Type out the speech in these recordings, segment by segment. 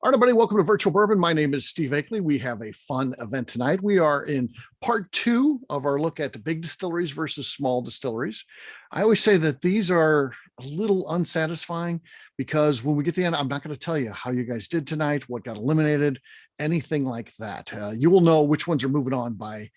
All right, everybody, welcome to Virtual Bourbon. My name is Steve Akley. We have a fun event tonight. We are in part 2 of our look at the big distilleries versus small distilleries. I always say that these are a little unsatisfying because when we get to the end, I'm not going to tell you how you guys did tonight, what got eliminated, anything like that. You will know which ones are moving on by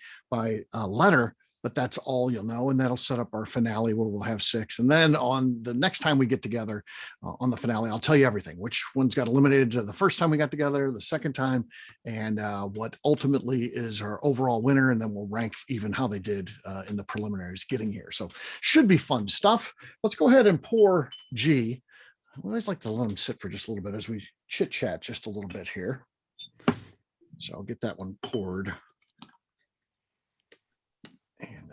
letter, but that's all you'll know. And that'll set up our finale where we'll have 6. And then on the next time we get together on the finale, I'll tell you everything, which ones got eliminated the first time we got together, the second time, and what ultimately is our overall winner. And then we'll rank even how they did in the preliminaries getting here. So should be fun stuff. Let's go ahead and pour G. I always like to let them sit for just a little bit as we chit chat just a little bit here. So I'll get that one poured. And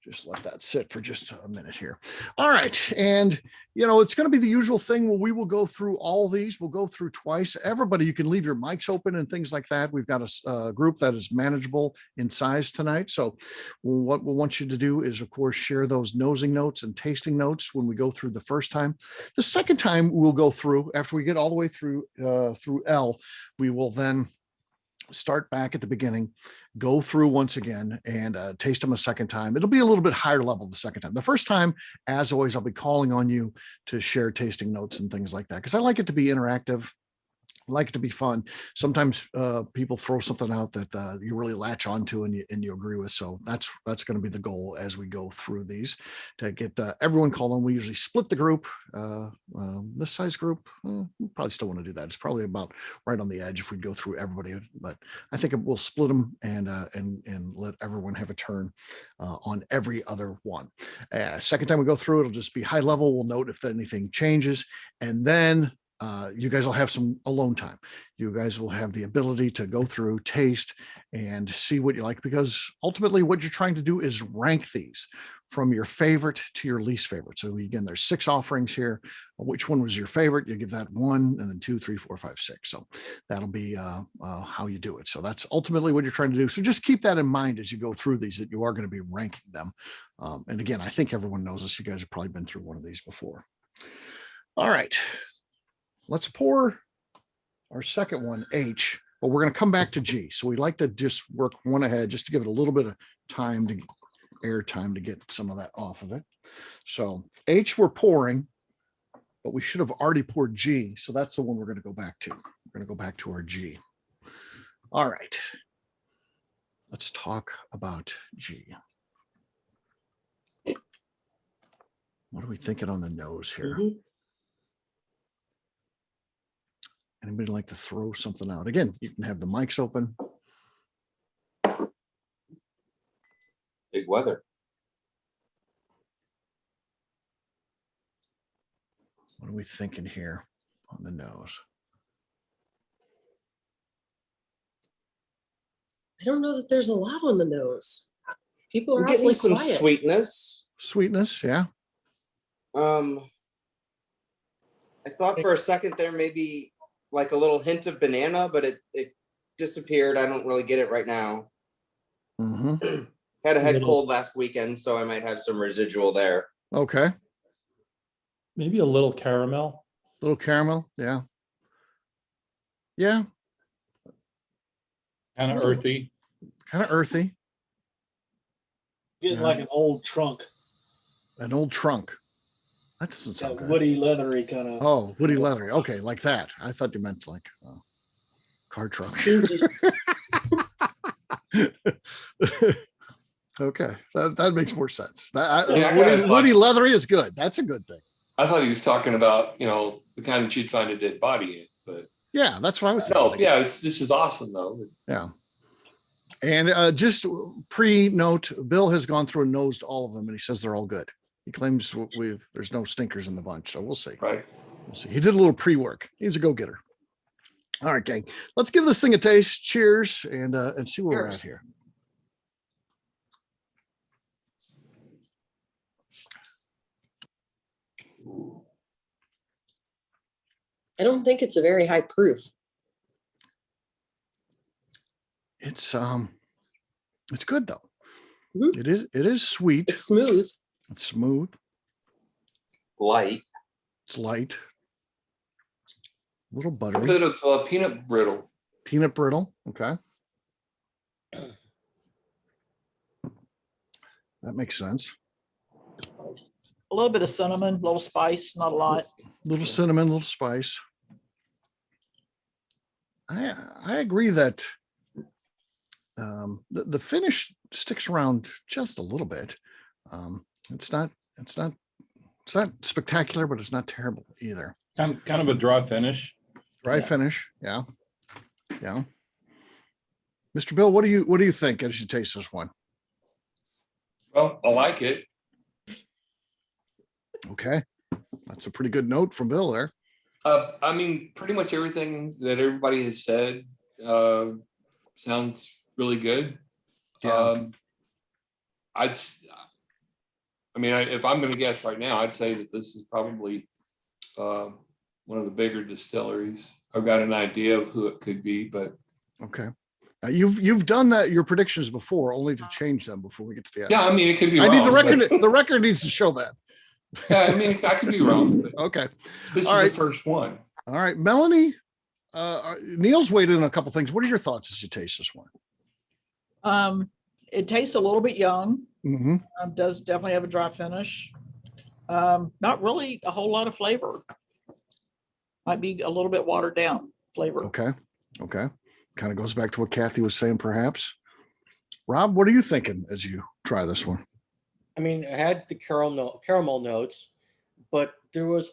just let that sit for just a minute here. All right. And, it's going to be the usual thing where we will go through all these. We'll go through twice. Everybody, you can leave your mics open and things like that. We've got a group that is manageable in size tonight. So what we want you to do is, of course, share those nosing notes and tasting notes when we go through the first time. The second time we'll go through, after we get all the way through L, we will then start back at the beginning, go through once again and taste them a second time. It'll be a little bit higher level the second time. The first time, as always, I'll be calling on you to share tasting notes and things like that, because I like it to be interactive. I like it to be fun. Sometimes people throw something out that you really latch onto and you agree with. So that's going to be the goal as we go through these to get everyone called on. We usually split the group. This size group, we probably still want to do that. It's probably about right on the edge if we go through everybody, but I think we'll split them and let everyone have a turn on every other one. Second time we go through, it'll just be high level. We'll note if anything changes, and then you guys will have some alone time. You guys will have the ability to go through, taste, and see what you like, because ultimately what you're trying to do is rank these from your favorite to your least favorite. So again, there's 6 offerings here. Which one was your favorite? You give that 1, and then 2, 3, 4, 5, 6. So that'll be how you do it. So that's ultimately what you're trying to do. So just keep that in mind as you go through these, that you are going to be ranking them. And again, I think everyone knows this. You guys have probably been through one of these before. All right. Let's pour our second one, H, but we're going to come back to G. So we like to just work one ahead just to give it a little bit of time to air time to get some of that off of it. So H we're pouring, but we should have already poured G. So that's the one we're going to go back to. We're going to go back to our G. All right. Let's talk about G. What are we thinking on the nose here? Mm-hmm. Anybody like to throw something out? Again, you can have the mics open. Big weather. What are we thinking here on the nose? I don't know that there's a lot on the nose. People are getting some quiet. sweetness. Sweetness, yeah. I thought for a second there maybe like a little hint of banana, but it disappeared. I don't really get it right now. Mm-hmm. Had a head cold last weekend, so I might have some residual there. Okay. Maybe a little caramel. Little caramel, yeah. Yeah. Kind of earthy. Kind of earthy. Getting like an old trunk. An old trunk. That doesn't sound good. Woody, leathery kind of. Oh, woody, leathery. Okay, like that. I thought you meant like car trunk. Okay, that makes more sense. Woody, leathery is good. That's a good thing. I thought he was talking about, the kind that you'd find a dead body in, but yeah, that's what I was saying. No, yeah, this is awesome though. Yeah. And just pre-note, Bill has gone through and nosed all of them, and he says they're all good. He claims there's no stinkers in the bunch, so we'll see. Right. We'll see. He did a little pre-work. He's a go-getter. All right, gang. Let's give this thing a taste. Cheers, and see where we're at here. I don't think it's a very high proof. It's good though. Mm-hmm. It is sweet. It's smooth. It's smooth. Light. It's light. little A buttery, bit of peanut brittle. peanut brittle. Okay. That makes sense. A little bit of cinnamon, a little spice, not a lot. Little cinnamon, little spice. I agree that the finish sticks around just a little bit. It's not spectacular, but it's not terrible either. Kind of a dry finish. Dry finish, yeah. Yeah. Mr. Bill, what do you think as you taste this one? Well, I like it. Okay. That's a pretty good note from Bill there. I mean, pretty much everything that everybody has said sounds really good. Yeah. If I'm going to guess right now, I'd say that this is probably one of the bigger distilleries. I've got an idea of who it could be, but Okay. You've done that, your predictions before, only to change them before we get to the end. yeah, I mean, it could be I wrong. need the record. but- The record needs to show that. Yeah, I mean, I could be wrong, but Okay. this All is right. the first one. All right. Melanie, Neil's weighed in a couple things. What are your thoughts as you taste this one? It tastes a little bit young. Mm-hmm. Does definitely have a dry finish. Not really a whole lot of flavor. Might be a little bit watered down flavor. Okay. Okay. Kind of goes back to what Kathy was saying, perhaps. Rob, what are you thinking as you try this one? I mean, I had the caramel notes, but there was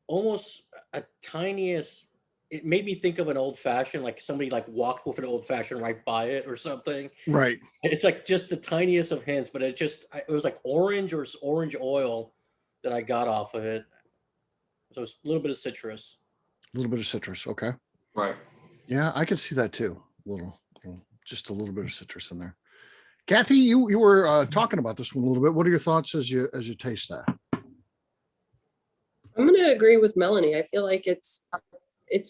almost a tiniest. It made me think of an old fashioned, like somebody like walked with an old fashioned right by it or something. Right. It's like just the tiniest of hints, but it was like orange or orange oil that I got off of it. So it's a little bit of citrus. A little bit of citrus. Okay. Right. Yeah, I can see that too. Just a little bit of citrus in there. Kathy, you were talking about this one a little bit. What are your thoughts as you taste that? I'm going to agree with Melanie. I feel like it's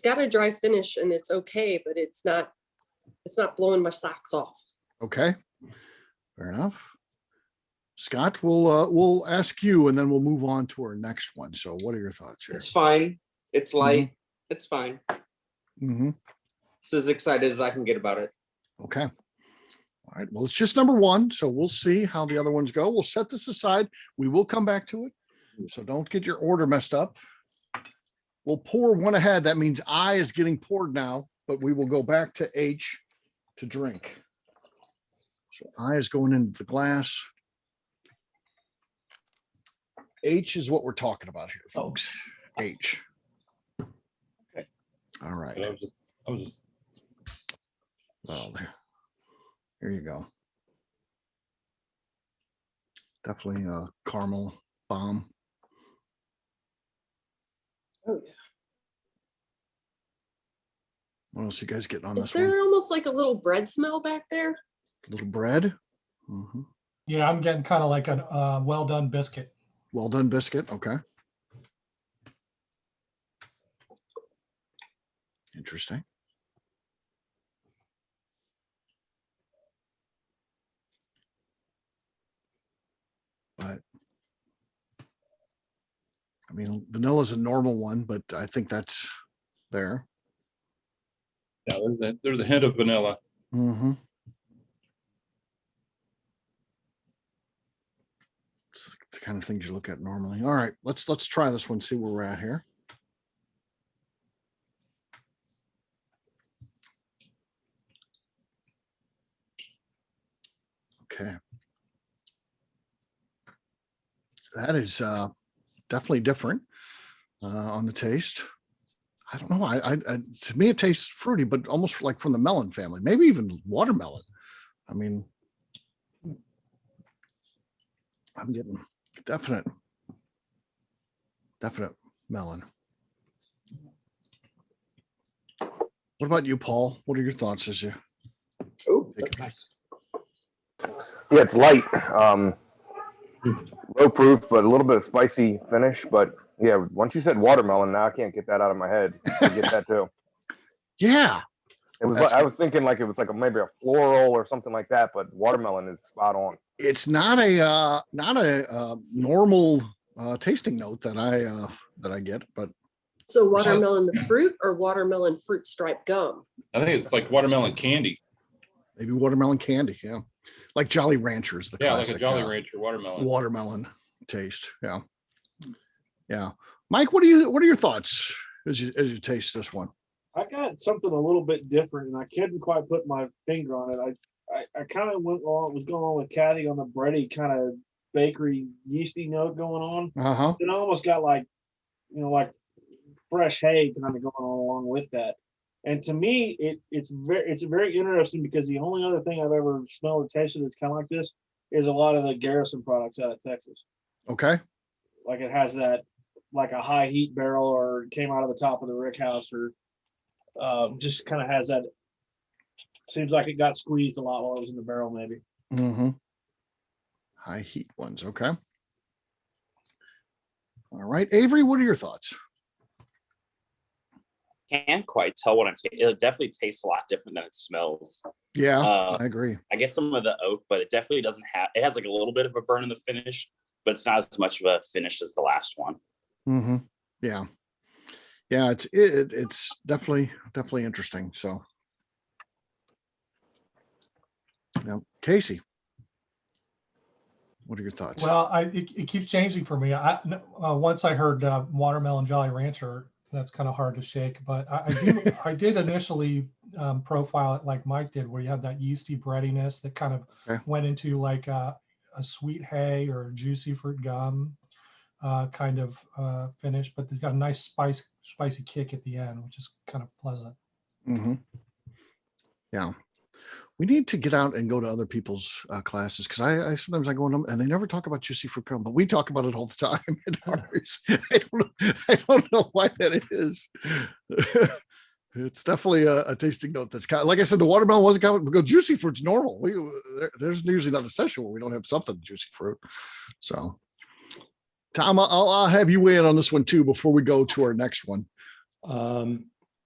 got a dry finish and it's okay, but it's not blowing my socks off. Okay. Fair enough. Scott, we'll ask you and then we'll move on to our next one. So what are your thoughts here? It's fine. It's light. It's fine. Mm-hmm. It's as excited as I can get about it. Okay. All right. Well, it's just number one. So we'll see how the other ones go. We'll set this aside. We will come back to it. So don't get your order messed up. We'll pour one ahead. That means I is getting poured now, but we will go back to H to drink. So I is going into the glass. H is what we're talking about here, folks. H. Okay. All right. I was just Well, there you go. Definitely a caramel bomb. Oh yeah. What else you guys getting on Is this there one? almost like a little bread smell back there? Little bread. Mhm. Yeah, I'm getting kind of like a well done biscuit. Well done biscuit. Okay. Interesting. But I mean, vanilla is a normal one, but I think that's there. yeah, there's a hint of vanilla. Mm-hmm. It's the kind of things you look at normally. All right, let's try this one, see where we're at here. Okay. So that is definitely different on the taste. I don't know. I to me it tastes fruity, but almost like from the melon family, maybe even watermelon. I mean, I'm getting definite melon. What about you, Paul? What are your thoughts as you? Oh, that's nice. Yeah, it's light, low proof, but a little bit of spicy finish. But yeah, once you said watermelon, now I can't get that out of my head. I get that too. Yeah, It was That's like, I was thinking like it was like maybe a floral or something like that, but watermelon is spot on. it's not a normal tasting note that I get, but So watermelon the fruit or watermelon fruit stripe gum? I think it's like watermelon candy. Maybe watermelon candy. Yeah. Like Jolly Ranchers, the Yeah, like classic a Jolly Rancher watermelon. watermelon taste. Yeah. Yeah. Mike, what are your thoughts as you taste this one? I got something a little bit different, and I couldn't quite put my finger on it. I kind of was going on with Kathy on the bready kind of bakery yeasty note going on. Uh-huh. Then I almost got like fresh hay kind of going on along with that. And to me, it's very interesting because the only other thing I've ever smelled or tasted that's kind of like this is a lot of the Garrison products out of Texas. Okay. Like it has that like a high heat barrel or came out of the top of the rick house or just kind of has that. Seems like it got squeezed a lot while it was in the barrel, maybe. Mm-hmm. High heat ones. Okay. All right. Avery, what are your thoughts? Can't quite tell what I'm tasting. It definitely tastes a lot different than it smells. Yeah, I agree. I get some of the oak, but it definitely doesn't have, it has like a little bit of a burn in the finish, but it's not as much of a finish as the last one. Mm-hmm. Yeah. Yeah, it's definitely interesting. So yeah. Casey, what are your thoughts? Well, it keeps changing for me. Once I heard watermelon Jolly Rancher, that's kind of hard to shake. But I did initially profile it like Mike did, where you have that yeasty breadiness that kind of went into like a sweet hay or juicy fruit gum kind of finish, but they've got a nice spicy kick at the end, which is kind of pleasant. Mm-hmm. Yeah. We need to get out and go to other people's classes because I sometimes I go on them and they never talk about juicy fruit gum, but we talk about it all the time in ours. I don't know why that is. It's definitely a tasting note that's kind of, like I said, the watermelon wasn't coming. We go juicy fruit's normal. There's usually not a session where we don't have something juicy fruit. So, Tom, I'll have you weigh in on this one too before we go to our next one.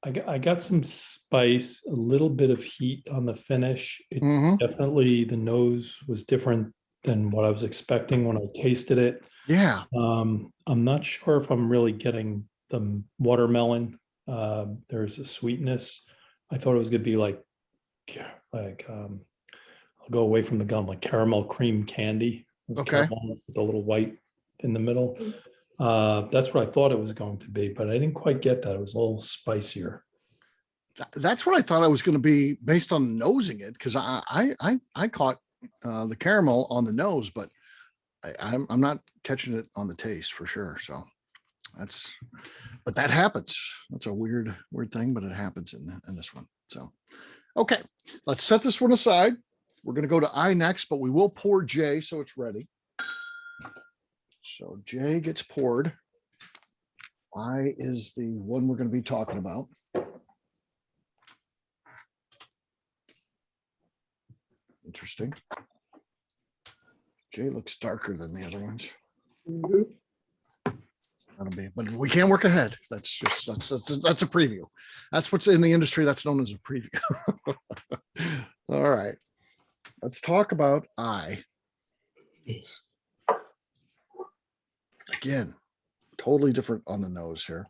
I got some spice, a little bit of heat on the finish. It definitely, the nose was different than what I was expecting when I tasted it. Yeah. I'm not sure if I'm really getting the watermelon. There's a sweetness. I thought it was going to be like I'll go away from the gum, like caramel cream candy. Okay. With a little white in the middle. That's what I thought it was going to be, but I didn't quite get that. It was a little spicier. That's what I thought I was going to be based on nosing it, because I caught the caramel on the nose, but I'm not catching it on the taste for sure. So but that happens. That's a weird thing, but it happens in this one. So, okay, let's set this one aside. We're going to go to I next, but we will pour J so it's ready. So J gets poured. I is the one we're going to be talking about. Interesting. J looks darker than the other ones. That'll be, but we can't work ahead. That's a preview. That's what's in the industry. That's known as a preview. All right. Let's talk about I. Again, totally different on the nose here.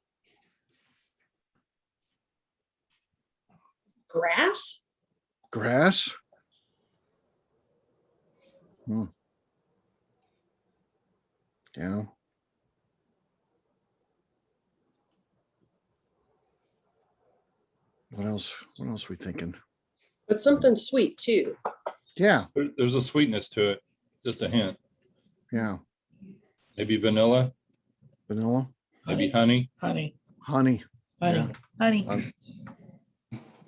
Grass? Grass. Yeah. What else? What else are we thinking? But something sweet too. Yeah. There's a sweetness to it. Just a hint. Yeah. Maybe vanilla. Vanilla. Maybe honey. Honey. Honey. Honey. Yeah. Honey.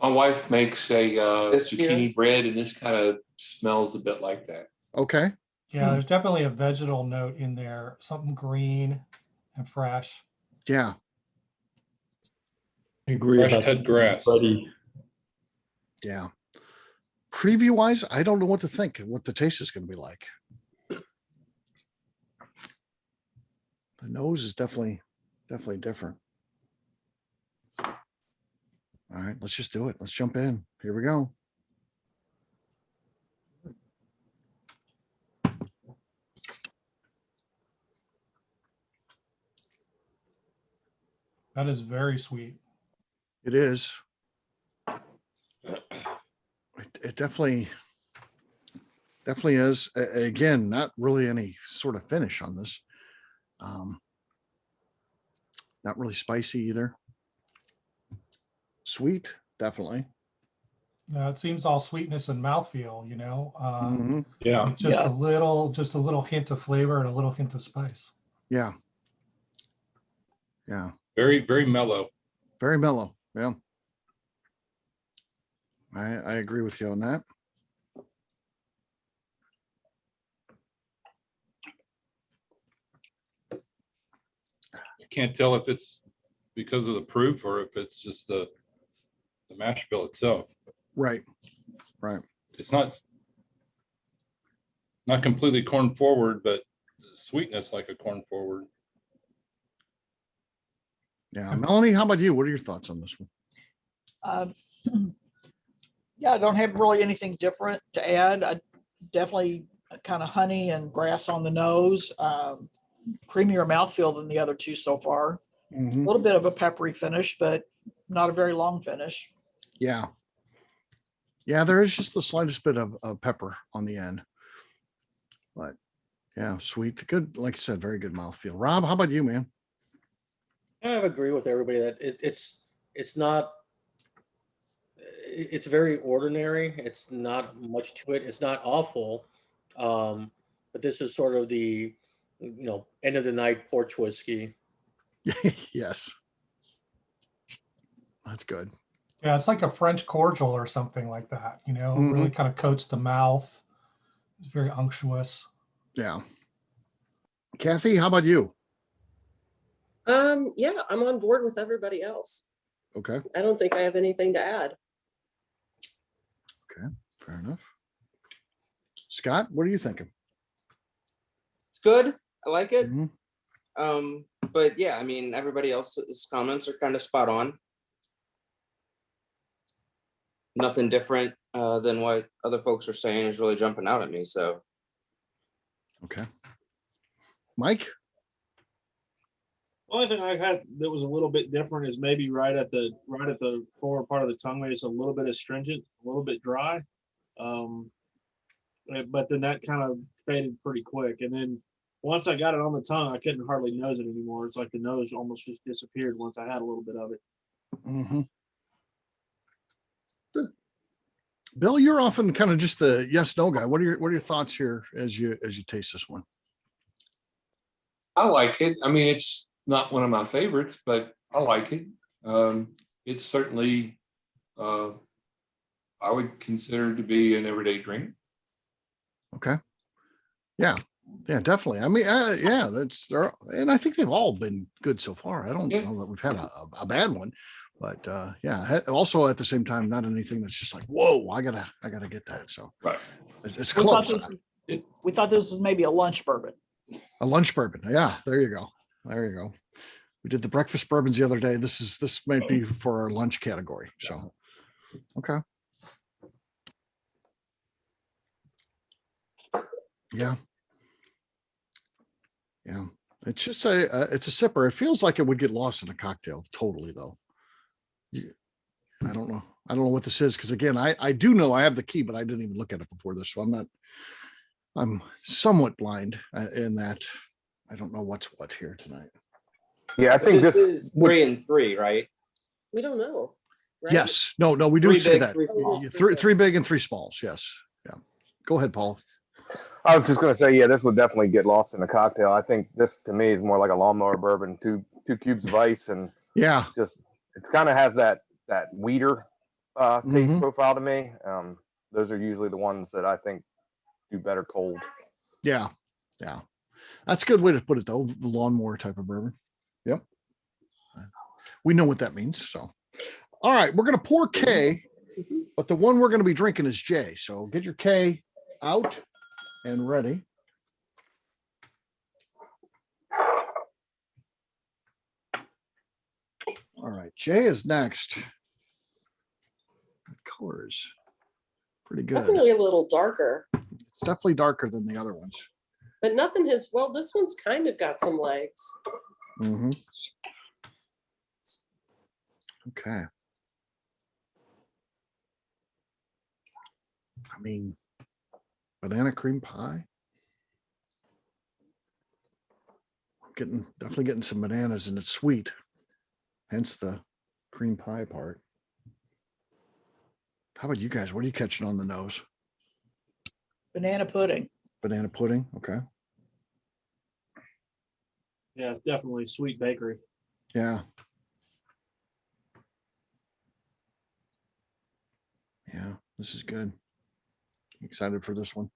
My wife makes a This here? zucchini bread, and this kind of smells a bit like that. Okay. Yeah, there's definitely a vegetal note in there, something green and fresh. Yeah. I agree Fresh about cut grass. Buddy. Yeah. Preview wise, I don't know what to think, what the taste is going to be like. The nose is definitely different. All right, let's just do it. Let's jump in. Here we go. That is very sweet. It is. It definitely is. Again, not really any sort of finish on this. Not really spicy either. Sweet, definitely. It seems all sweetness and mouthfeel, you know. Mhm. Yeah. With just Yeah. a little hint of flavor and a little hint of spice. Yeah. Yeah. Very, very mellow. Very mellow. Yeah. I agree with you on that. I can't tell if it's because of the proof or if it's just the mash bill itself. Right. Right. It's not completely corn forward, but sweetness like a corn forward. Yeah. Melanie, how about you? What are your thoughts on this one? Yeah, I don't have really anything different to add. I definitely kind of honey and grass on the nose. Creamier mouthfeel than the other two so far. A Mhm. little bit of a peppery finish, but not a very long finish. Yeah. Yeah, there is just the slightest bit of pepper on the end. But yeah, sweet. Good, like I said, very good mouthfeel. Rob, how about you, man? I agree with everybody that it's not. It's very ordinary. It's not much to it. It's not awful, but this is sort of the end of the night porch whiskey. Yes. That's good. Yeah, it's like a French cordial or something like that, you know, Mhm. really kind of coats the mouth. It's very unctuous. Yeah. Kathy, how about you? Yeah, I'm on board with everybody else. Okay. I don't think I have anything to add. Okay. Fair enough. Scott, what are you thinking? It's good. I like it. Mhm. But yeah, I mean, everybody else's comments are kind of spot on. Nothing different than what other folks are saying is really jumping out at me. So Okay. Mike? Only thing I had that was a little bit different is maybe right at the forward part of the tongue, maybe it's a little bit astringent, a little bit dry. But then that kind of faded pretty quick. And then once I got it on the tongue, I couldn't hardly nose it anymore. It's like the nose almost just disappeared once I had a little bit of it. Mm-hmm. Good. Bill, you're often kind of just the yes, no guy. What are your thoughts here as you taste this one? I like it. I mean, it's not one of my favorites, but I like it. It's certainly, I would consider to be an everyday drink. Okay. Yeah. Yeah, definitely. I mean, yeah, and I think they've all been good so far. I don't know that we've had a bad one, but yeah. Also at the same time, not anything that's just like, whoa, I gotta get that. So right, it's We close. thought this was maybe a lunch bourbon. A lunch bourbon. Yeah, there you go. There you go. We did the breakfast bourbons the other day. This might be for our lunch category. So, okay. Yeah. Yeah. It's just it's a sipper. It feels like it would get lost in a cocktail totally though. I don't know. I don't know what this is. Cause again, I do know I have the key, but I didn't even look at it before this. So I'm somewhat blind in that I don't know what's what here tonight. Yeah, I but think this this is 3 and 3, right? We don't know. Right? Yes. No, we do 3 say big, that. 3 small. It is Three big and 3 smalls. Yes. Yeah. Go ahead, Paul. I was just gonna say, yeah, this would definitely get lost in a cocktail. I think this to me is more like a lawnmower bourbon, two cubes of ice, and Yeah. just it kind of has that weeder taste Mhm. profile to me. Those are usually the ones that I think do better cold. Yeah. Yeah. That's a good way to put it though. The lawnmower type of bourbon. Yep. We know what that means. So, all right, we're going to pour K, but the one we're going to be drinking is J. So get your K out and ready. All right, J is next. The color is pretty good. Definitely a little darker, It's definitely darker than the other ones. but nothing has, well, this one's kind of got some legs. Mm-hmm. Okay. I mean, banana cream pie. I'm definitely getting some bananas, and it's sweet. Hence the cream pie part. How about you guys? What are you catching on the nose? Banana pudding. Banana pudding. Okay. Yeah, definitely sweet bakery. Yeah. Yeah, this is good. I'm excited for this one.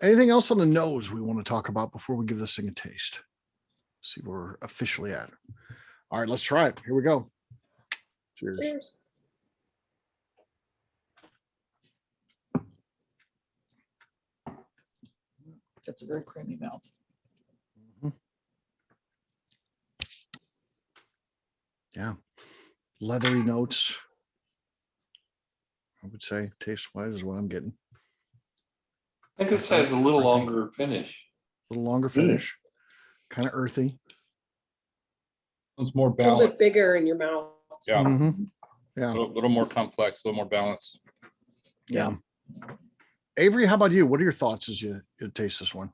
Anything else on the nose we want to talk about before we give this thing a taste? See where we're officially at. All right, let's try it. Here we go. Cheers. Cheers. That's a very creamy mouth. Mhm. Yeah. Leathery notes. I would say taste wise is what I'm getting. I think this has a little longer finish. A little longer finish. Kind of earthy. It's more A little bit balanced. bigger in your mouth. Yeah, Mhm. a Yeah. little more complex, a little more balanced. Yeah. Avery, how about you? What are your thoughts as you taste this one?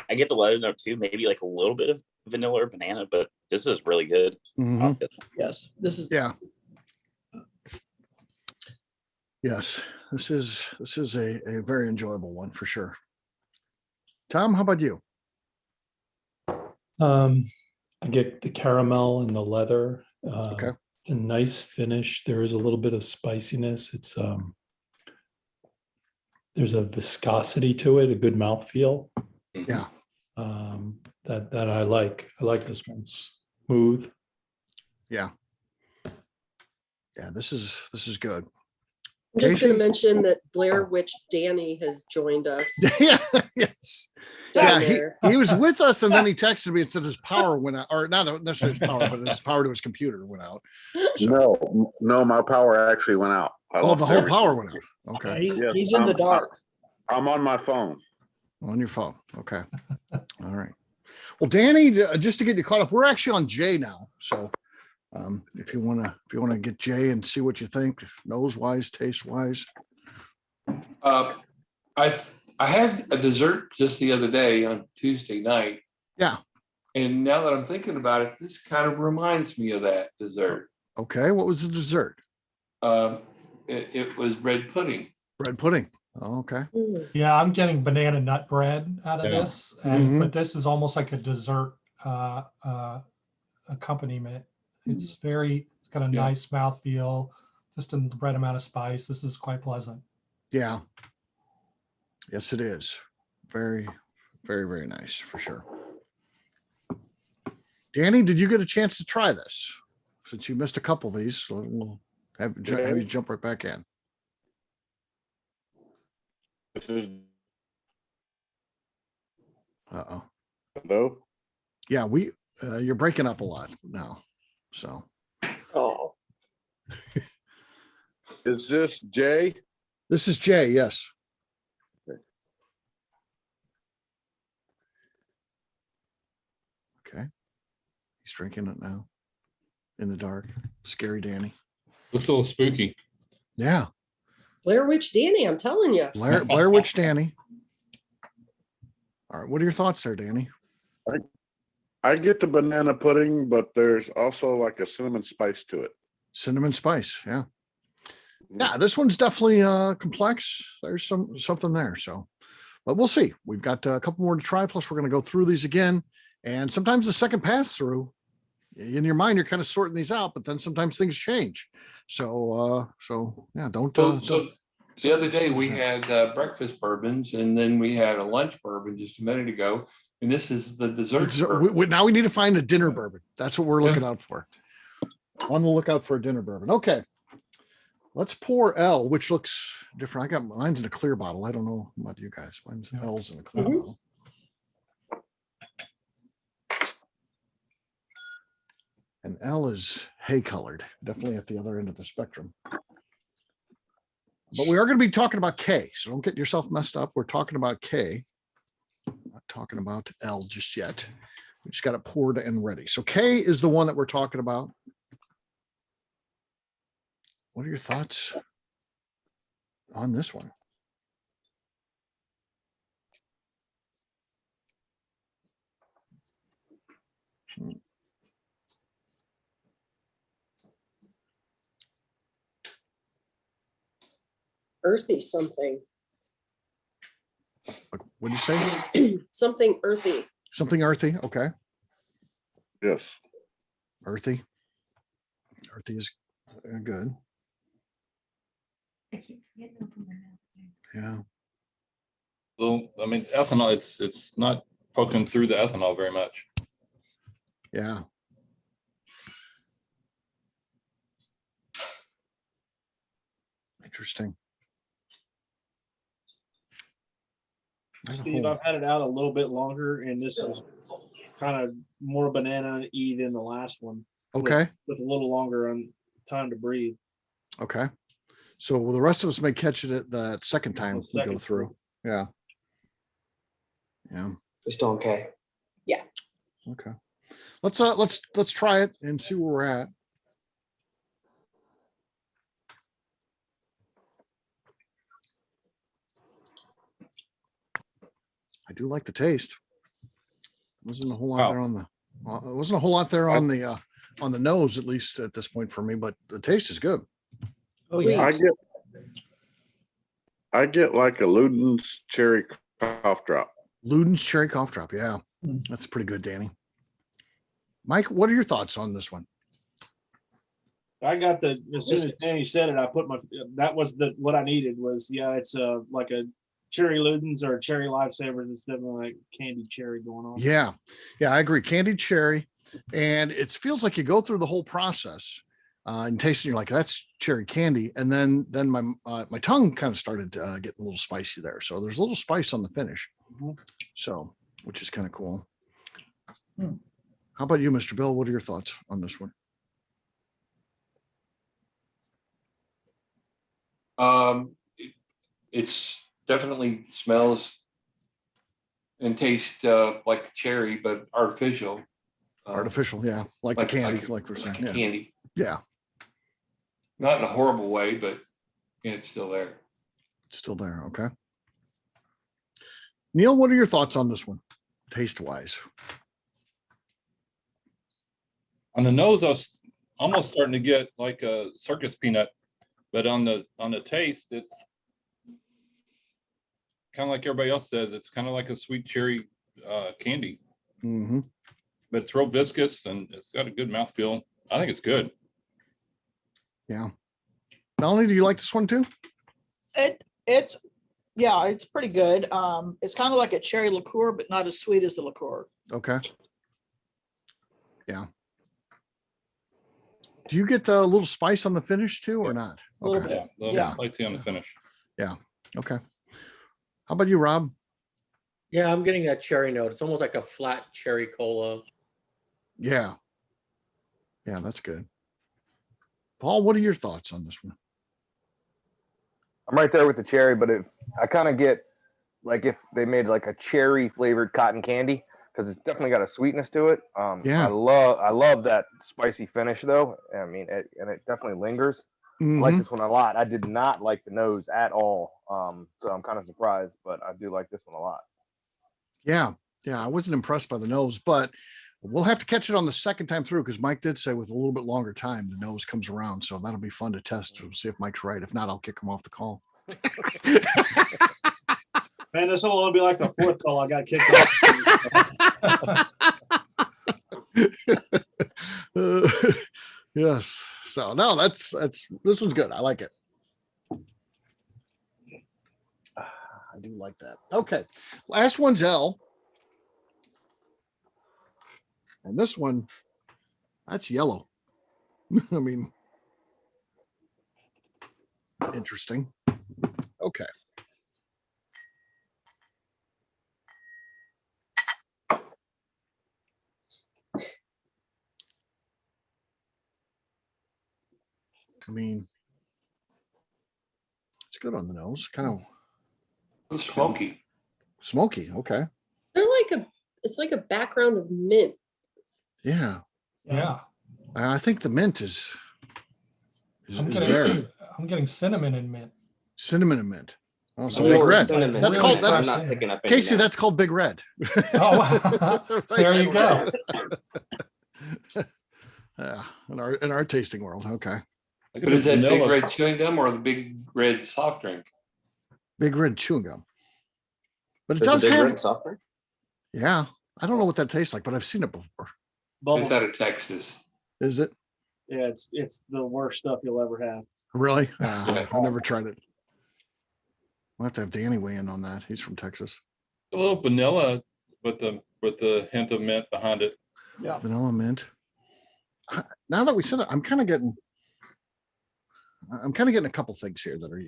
I get the leather note too, maybe like a little bit of vanilla or banana, but this is really good. Mhm. Yes, this is. Yeah. Yes, this is a very enjoyable one for sure. Tom, how about you? I get the caramel and the leather. Okay. It's a nice finish. There is a little bit of spiciness. It's there's a viscosity to it, a good mouthfeel. Yeah. That I like. I like this one. Smooth. Yeah. Yeah, this is good. I'm just going Casey? to mention that Blair Witch Danny has joined us Yeah, yes. down Yeah, there. he was with us and then he texted me and said his power went out, or not necessarily his power, but his power to his computer went out. So, No, my power actually went out. I oh, lost the whole everything. power went out. Okay. He's in the dark. I'm on my phone. On your phone. Okay. All right. Well, Danny, just to get you caught up, we're actually on Jay now. So if you wanna get Jay and see what you think, nose wise, taste wise. I had a dessert just the other day on Tuesday night. Yeah. And now that I'm thinking about it, this kind of reminds me of that dessert. Okay. What was the dessert? It was bread pudding. Bread pudding. Oh, okay. Yeah, I'm getting banana nut bread out of Yeah. this, and Mhm. but this is almost like a dessert accompaniment. It's got a Yeah. nice mouthfeel, just in the right amount of spice. This is quite pleasant. Yeah. Yes, it is. Very, very, very nice for sure. Danny, did you get a chance to try this? Since you missed a couple of these, so we'll have you jump right back in. This is Uh-oh. hello. Yeah, you're breaking up a lot now. So Oh, Is this Jay? this is Jay, yes. Okay. He's drinking it now. In the dark. Scary Danny. Looks a little spooky. Yeah. Blair Witch Danny, I'm telling you. Blair Witch Danny. All right. What are your thoughts there, Danny? I get the banana pudding, but there's also like a cinnamon spice to it. Cinnamon spice. Yeah. Yeah, this one's definitely complex. There's something there. So, but we'll see. We've got a couple more to try. Plus, we're going to go through these again. And sometimes the second pass through, in your mind, you're kind of sorting these out, but then sometimes things change. So yeah, don't. So the other day we had breakfast bourbons, and then we had a lunch bourbon just a minute ago, and this is the dessert. Now we need to find a dinner bourbon. That's what we're looking out for. On the lookout for a dinner bourbon. Okay. Let's pour L, which looks different. I got mine's in a clear bottle. I don't know about you guys. Mine's L's in a clear bottle. And L is hay colored, definitely at the other end of the spectrum. But we are going to be talking about K, so don't get yourself messed up. We're talking about K, not talking about L just yet. We just got it poured and ready. So K is the one that we're talking about. What are your thoughts on this one? Earthy something. What did you say? Something earthy. Something earthy. Okay. Yes. Earthy. Earthy is good. Yeah. Well, I mean, ethanol, it's not poking through the ethanol very much. Yeah. Interesting. Steve, I've had it out a little bit longer, and this is kind of more banana-y than the last one. Okay. With a little longer on time to breathe. Okay. So the rest of us may catch it at the second time we go through. Yeah. Yeah. We're still okay. Yeah. Okay. Let's try it and see where we're at. I do like the taste. Wasn't a whole lot there on the it wasn't a whole lot there on the nose, at least at this point for me, but the taste is good. Oh yeah. I get like a Luden's cherry cough drop. Luden's cherry cough drop. Yeah. That's pretty good, Danny. Mike, what are your thoughts on this one? I got as soon as Danny said it, I put that was what I needed was, it's like a cherry Luden's or a cherry Lifesavers. It's definitely like candy cherry going on. Yeah. Yeah, I agree. Candied cherry. And it feels like you go through the whole process and tasting, you're like, that's cherry candy. And then my tongue kind of started getting a little spicy there. So there's a little spice on the finish. So, which is kind of cool. How about you, Mr. Bill? What are your thoughts on this one? It's definitely smells and tastes like cherry, but artificial. Artificial, yeah, like the candy, like we're saying, yeah. Candy. Yeah, not in a horrible way, but it's still there. It's still there. Okay. Neil, what are your thoughts on this one, taste wise? On the nose, I was almost starting to get like a circus peanut, but on the taste, it's kind of like everybody else says. It's kind of like a sweet cherry candy. Mm-hmm. But it's real viscous and it's got a good mouthfeel. I think it's good. Yeah. Melanie, do you like this one too? It's pretty good. It's kind of like a cherry liqueur, but not as sweet as the liqueur. Okay. Yeah. Do you get a little spice on the finish too, or not? Okay. Yeah, spicy on the finish. Yeah. Okay. How about you, Rob? Yeah, I'm getting that cherry note. It's almost like a flat cherry cola. Yeah. Yeah, that's good. Paul, what are your thoughts on this one? I'm right there with the cherry, but I kind of get like if they made like a cherry flavored cotton candy, because it's definitely got a sweetness to it. Yeah. I love that spicy finish though. I mean, it definitely lingers. I like this one a lot. I did not like the nose at all. So I'm kind of surprised, but I do like this one a lot. Yeah. Yeah. I wasn't impressed by the nose, but we'll have to catch it on the second time through because Mike did say with a little bit longer time, the nose comes around. So that'll be fun to test. We'll see if Mike's right. If not, I'll kick him off the call. Man, this will only be like the fourth call I got kicked off. Yes. So no, that's this one's good. I like it. I do like that. Okay. Last one's L. And this one, that's yellow. I mean, interesting. Okay. I mean, it's good on the nose. Kind of smoky. Smoky. Okay. They're like it's like a background of mint. Yeah. Yeah. I think the mint is I'm there. getting, I'm getting cinnamon and mint. Cinnamon and mint. Oh, so Really? big More red. cinnamon That's than called, mint. that's, I'm not picking up any Casey, mint. that's called Big Red. Oh, wow. There you go. Yeah, in our tasting world. Okay. Look at But this is that Big vanilla. Red chewing gum or the Big Red soft drink? Big Red chewing gum. But it There's a does Big have, Red soft drink? yeah. I don't know what that tastes like, but I've seen it before. Bubble. It's out of Texas. Is it Yeah, it's the worst stuff you'll ever have. really? Yeah. I never tried it. We'll have to have Danny weigh in on that. He's from Texas. A little vanilla with the hint of mint behind it. Yeah. Vanilla mint. Now that we said that, I'm kind of getting a couple things here that are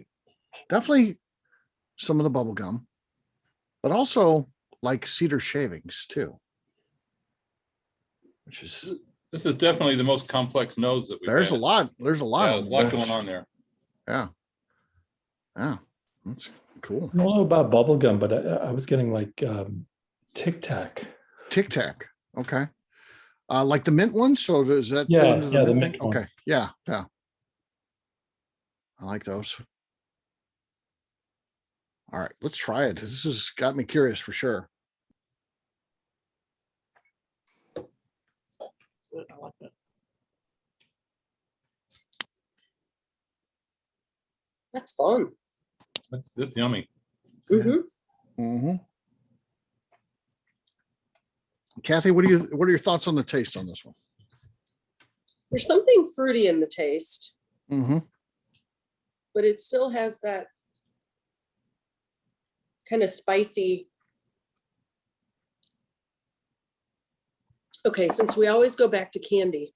definitely some of the bubble gum, but also like cedar shavings too. Which is, This is definitely the most complex nose that we've there's a had. lot Yeah, on a the lot nose. going on there. Yeah. Yeah. That's cool. I don't know about bubblegum, but I was getting like Tic Tac. Tic Tac. Okay. Like the mint ones. So does that Yeah, fall into the yeah, the mint thing? mint Okay. ones. Yeah. Yeah. I like those. All right, let's try it. This has got me curious for sure. I like that. That's fun. That's yummy. Mhm. Mm-hmm. Kathy, what are your thoughts on the taste on this one? There's something fruity in the taste, Mm-hmm. but it still has that kind of spicy. Okay, since we always go back to candy,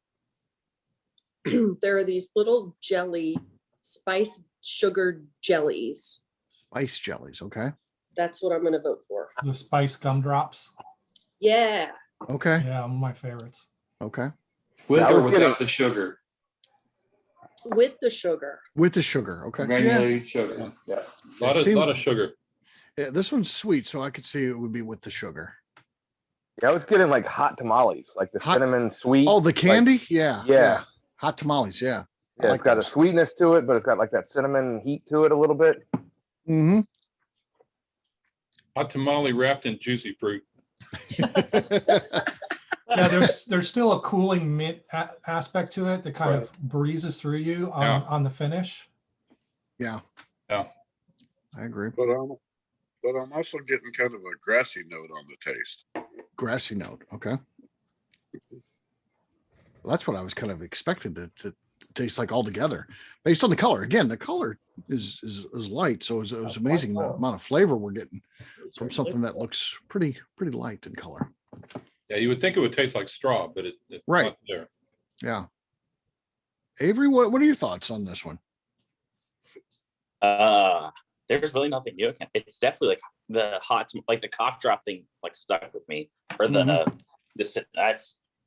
there are these little jelly, spice sugar jellies. Spice jellies. Okay. That's what I'm going to vote for. The spice gumdrops. Yeah. Okay. Yeah, one of my favorites. Okay. With Yeah, I or was without getting- the sugar? With the sugar. With the sugar. Okay. Yeah. Granulated sugar. Yeah. It Lot of sugar. Yeah, this one's sweet, so I could see it would be with the sugar. Yeah, I was getting like hot tamales, like the Hot- cinnamon sweet. Oh, the like- candy? Yeah. yeah. Hot tamales. Yeah. I Yeah, like it's got those. a sweetness to it, but it's got like that cinnamon heat to it a little bit. Mm-hmm. Hot tamale wrapped in juicy fruit. Yeah, there's still a cooling mint aspect to it that kind of breezes through you on the finish. Yeah. Yeah. I agree. But I'm also getting kind of a grassy note on the taste. Grassy note. Okay. Well, that's what I was kind of expecting to taste like altogether, based on the color. Again, the color is light, so it was amazing the amount of flavor we're getting from something that looks pretty light in color. Yeah, you would think it would taste like straw, but it's Right. not there. Yeah. Avery, what are your thoughts on this one? There's really nothing new. It's definitely like the like the cough drop thing, like stuck with me. Or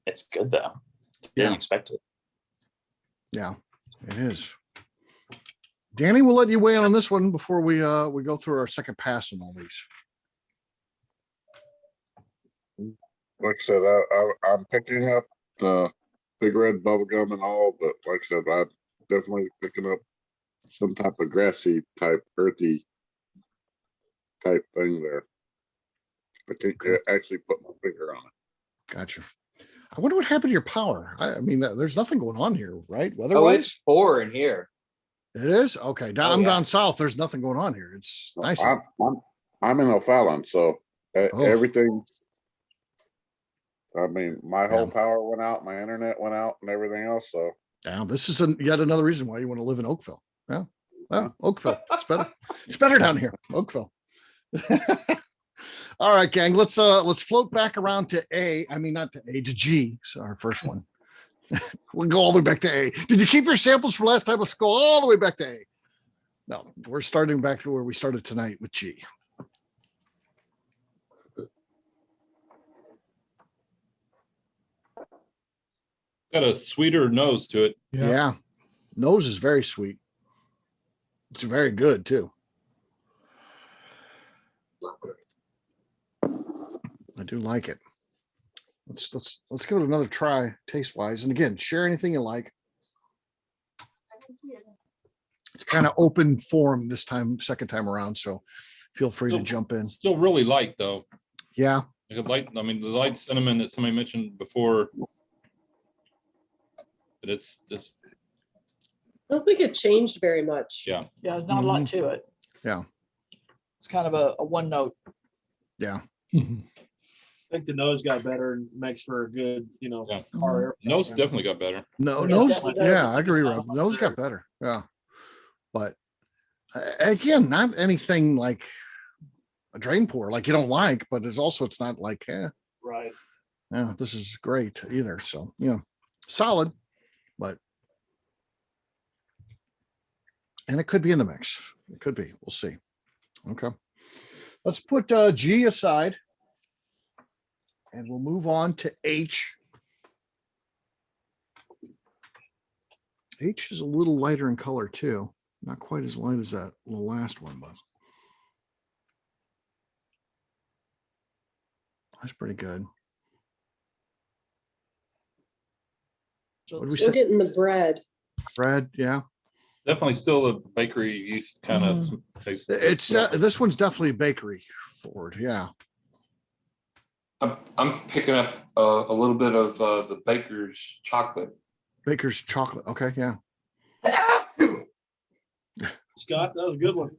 it's good though. Didn't Yeah. expect it. Yeah, it is. Danny, we'll let you weigh in on this one before we go through our second pass on all these. Like I said, I'm picking up the Big Red bubblegum and all, but like I said, I'm definitely picking up some type of grassy type, earthy type thing there. I think I actually put my finger on it. Gotcha. I wonder what happened to your power. I mean, there's nothing going on here, right? Oh, Weather-wise, it's 4 in here. it is okay. Oh, I'm yeah. down south. There's nothing going on here. It's nice. I'm in O'Fallon, so Oh. everything. I mean, my whole Yeah. power went out, my internet went out, and everything else. So Now, this is yet another reason why you want to live in Oakville. Yeah. Well, Oakville. It's better. It's better down here. Oakville. All right, gang. Let's float back around to A. I mean, not to A, to G. So our first one. We'll go all the way back to A. Did you keep your samples from last time? Let's go all the way back to A. No, we're starting back to where we started tonight with G. Got a sweeter nose to it. Yeah. Nose is very sweet. It's very good too. I do like it. Let's give it another try taste wise. And again, share anything you like. It's kind of open forum this time, second time around. So feel free to jump in. Still really light though. Yeah. Like a light, I mean, the light cinnamon that somebody mentioned before. But it's just, I don't think it changed very much. yeah. Yeah, there's not a lot to it. Yeah. It's kind of a one note. Yeah. I think the nose got better and makes for a good, Yeah. car air. Nose definitely got better. No, Yeah, nose. definitely. Yeah, I agree, Rob. Nose got better. Yeah. But again, not anything like a drain pour, like you don't like, but it's not like, Right. yeah, this is great either. So, solid, but, and it could be in the mix. It could be. We'll see. Okay. Let's put G aside and we'll move on to H. H is a little lighter in color too. Not quite as light as that the last one, but that's pretty good. So What do we Still say? getting the bread. Bread, yeah. Definitely still a bakery yeast kind of taste. It's this one's definitely bakery forward. Yeah. I'm picking up a little bit of the baker's chocolate. Baker's chocolate. Okay, yeah. Scott, that was a good one.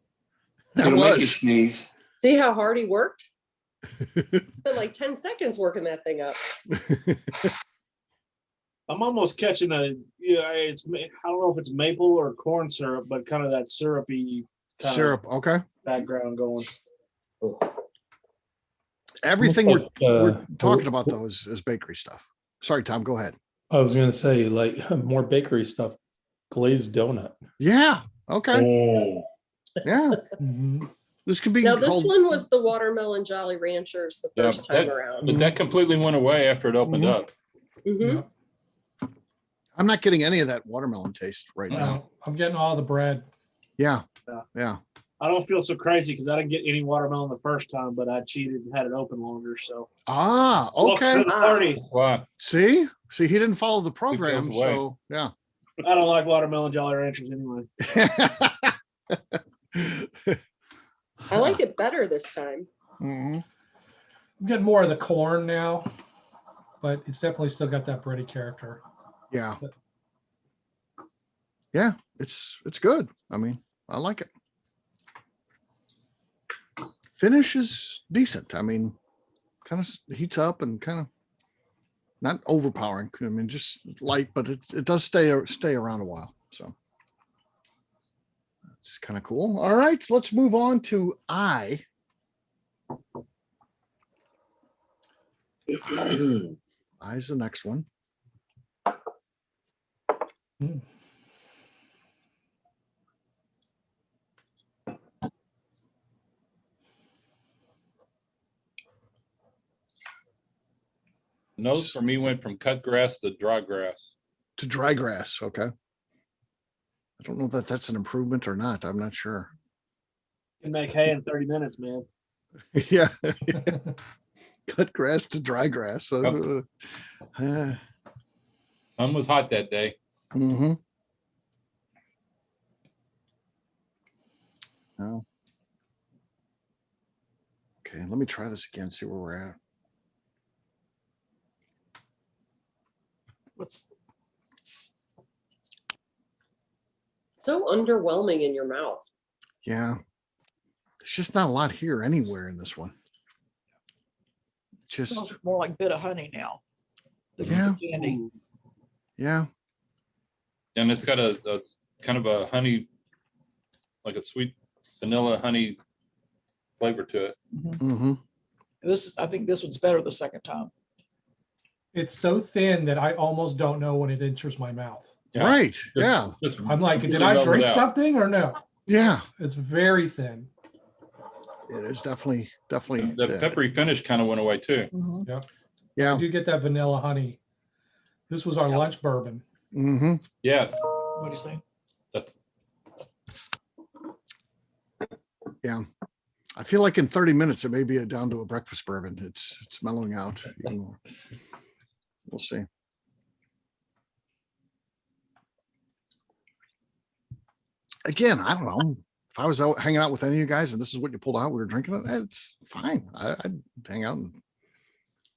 That It'll make you was. sneeze. See how hard he worked? Spent like 10 seconds working that thing up. I'm almost catching it's I don't know if it's maple or corn syrup, but kind of that syrupy kind Syrup. Okay. of background going. Everything Looks we're like, talking about though is bakery stuff. Sorry, Tom, go ahead. I was going to say, like, more bakery stuff, glazed donut. Yeah. Okay. Yeah. Mhm. This could be Now, this called- one was the Watermelon Jolly Ranchers the Yeah, first time around. But that completely went away after it opened up. Mhm. I'm not getting any of that watermelon taste right now. No, I'm getting all the bread. Yeah. Yeah. Yeah. I don't feel so crazy because I didn't get any watermelon the first time, but I cheated and had it open longer. So Ah, welcome okay. to the party. Wow. See, he didn't follow the program. goes away. So yeah. I don't like watermelon Jolly Ranchers anyway. I like it better this time. Mhm. I'm getting more of the corn now, but it's definitely still got that bready character. Yeah. Yeah, it's good. I mean, I like it. Finish is decent. I mean, kind of heats up and kind of not overpowering. I mean, just light, but it does stay around a while. So that's kind of cool. All right, let's move on to I. I's the next one. Nose for me went from cut grass to dry grass. To dry grass. Okay. I don't know that that's an improvement or not. I'm not sure. You can make hay in 30 minutes, man. Yeah. Cut grass to dry grass. Sun was hot that day. Mm-hmm. Oh. Okay, let me try this again, see where we're at. What's So underwhelming in your mouth. Yeah. There's just not a lot here anywhere in this one. Just, smells more like bit of honey now. than Yeah. Candy. yeah. And it's got a kind of a honey, like a sweet vanilla honey flavor to it. Mm-hmm. I think this one's better the second time. It's so thin that I almost don't know when it enters my mouth. Yeah. Right. Yeah. Just I'm like, did completely I melted drink out. something or no? Yeah. It's very thin. It is definitely The thin. peppery finish kind of went away too. I Yeah. do get that vanilla honey. This was our lunch bourbon. Mm-hmm. Yes. What do you say? That's Yeah. I feel like in 30 minutes, it may be down to a breakfast bourbon. It's mellowing out even more. We'll see. Again, I don't know. If I was out hanging out with any of you guys and this is what you pulled out, we were drinking it, it's fine. I'd hang out. And,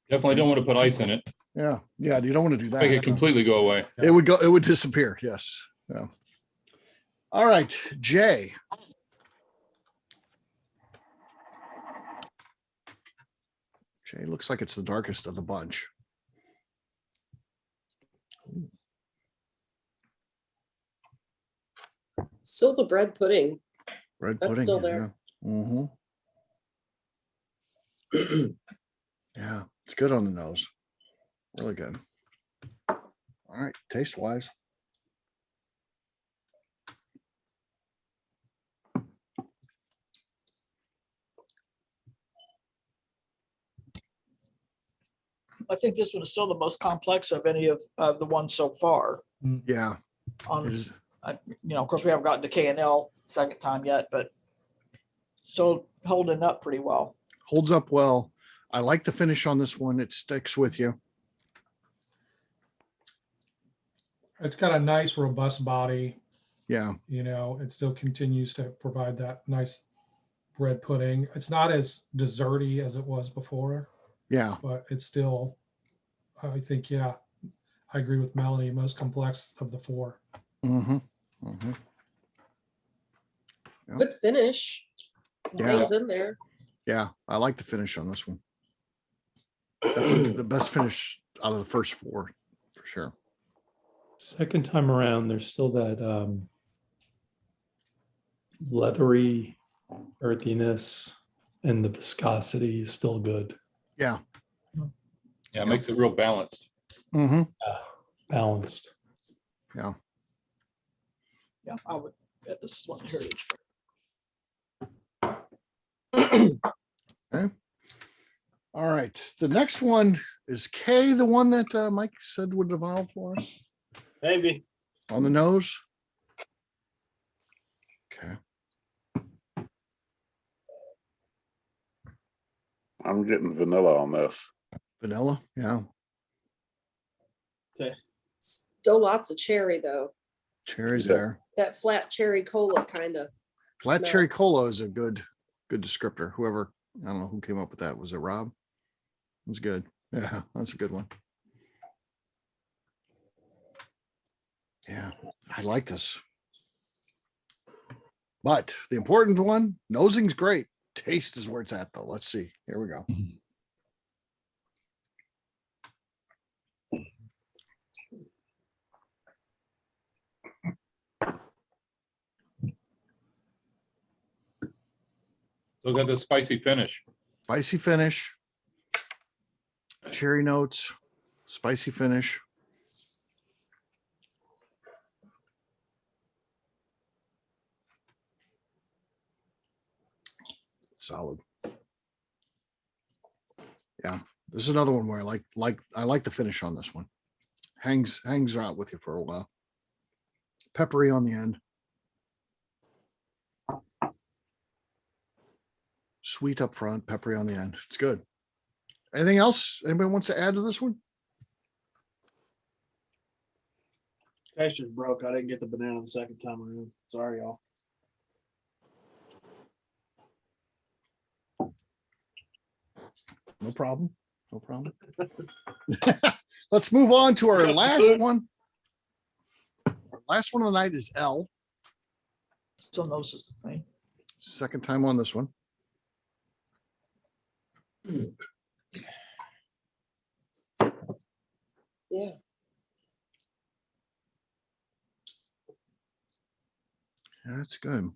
Definitely don't want to put ice in it. yeah. Yeah. You don't want to do that. Make it completely go away. It would go, it would disappear. Yes. Yeah. All right, Jay. Jay looks like it's the darkest of the bunch. Still the bread pudding. Bread That's pudding. still there. Yeah. Mhm. Yeah, it's good on the nose. Really good. All right, taste wise. I think this one is still the most complex of any of the ones so far. Yeah. Of course, we haven't gotten to K&L second time yet, but still holding up pretty well. Holds up well. I like the finish on this one. It sticks with you. It's got a nice robust body. Yeah. It still continues to provide that nice bread pudding. It's not as desserty as it was before. Yeah. But it's still, I think, yeah, I agree with Melanie, most complex of the four. Mm-hmm. Mm-hmm. Yep. Good finish. Yeah. Hangs in there. Yeah, I like the finish on this one. Definitely the best finish out of the first four, for sure. Second time around, there's still that leathery earthiness, and the viscosity is still good. Yeah. Yeah, it makes it real balanced. Mm-hmm. Balanced. Yeah. Yeah, I would bet this is one of the heritage. Okay. All right. The next one is K, the one that Mike said would evolve for us Maybe. on the nose. Okay. I'm getting vanilla on this. Vanilla. Yeah. Okay. Still lots of cherry though. Cherries Yeah. there. That flat cherry cola kind of. Flat cherry cola is a good descriptor. Whoever, I don't know who came up with that. Was it Rob? It was good. Yeah, that's a good one. Yeah, I like this. But the important one, nosing's great. Taste is where it's at though. Let's see. Here we go. Still got the spicy finish. Spicy finish. Cherry notes. Spicy finish. Solid. Yeah, this is another one where I like the finish on this one. Hangs out with you for a while. Peppery on the end. Sweet up front, peppery on the end. It's good. Anything else anybody wants to add to this one? Texture's broke. I didn't get the banana the second time around. Sorry, y'all. No problem. No problem. Let's move on to our last one. Our last one of the night is L. Still knows is the thing. Second time on this one. Yeah. That's good.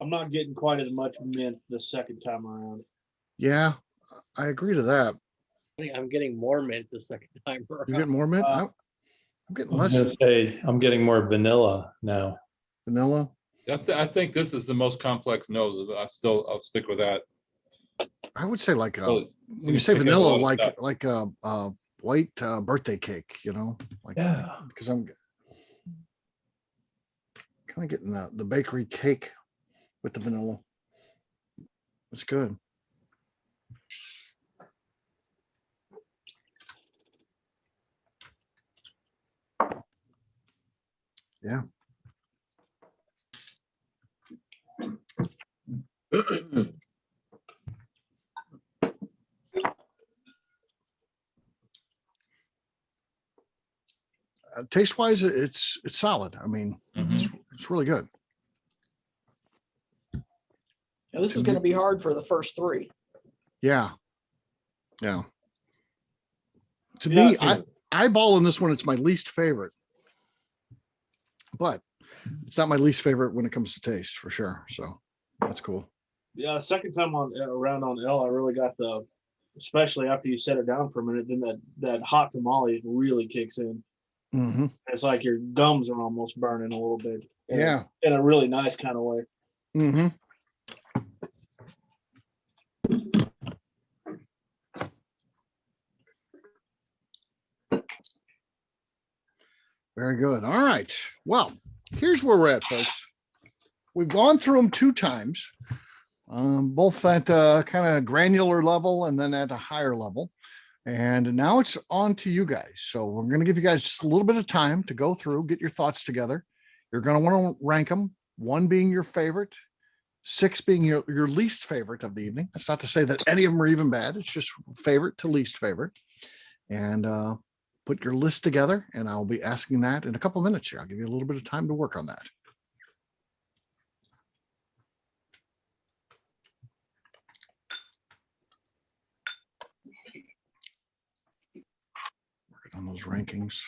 I'm not getting quite as much mint the second time around. Yeah, I agree to that. I think I'm getting more mint the second time around. You get more mint? I'm getting I'm less gonna say I'm getting more vanilla now. vanilla. I think this is the most complex nose. I'll stick with that. I would say like Well, when you say pick up a vanilla, lot of stuff. like a white birthday cake, like Yeah. because I'm kind of getting the bakery cake with the vanilla. That's good. Yeah. Taste wise, it's solid. I mean, it's really good. Now, this is going to be hard for the first three. Yeah. Yeah. To me, eyeballing this one, it's my least favorite. But it's not my least favorite when it comes to taste, for sure. So that's cool. Yeah, second time around on L, I really got especially after you set it down for a minute, then that hot tamale really kicks in. Mm-hmm. It's like your gums are almost burning a little bit. Yeah. In a really nice kind of way. Mm-hmm. Very good. All right. Well, here's where we're at, folks. We've gone through them 2 times, both at kind of granular level and then at a higher level. And now it's on to you guys. So we're going to give you guys just a little bit of time to go through, get your thoughts together. You're going to want to rank them, 1 being your favorite, 6 being your least favorite of the evening. That's not to say that any of them are even bad. It's just favorite to least favorite. And put your list together, and I'll be asking that in a couple of minutes here. I'll give you a little bit of time to work on that. Working on those rankings.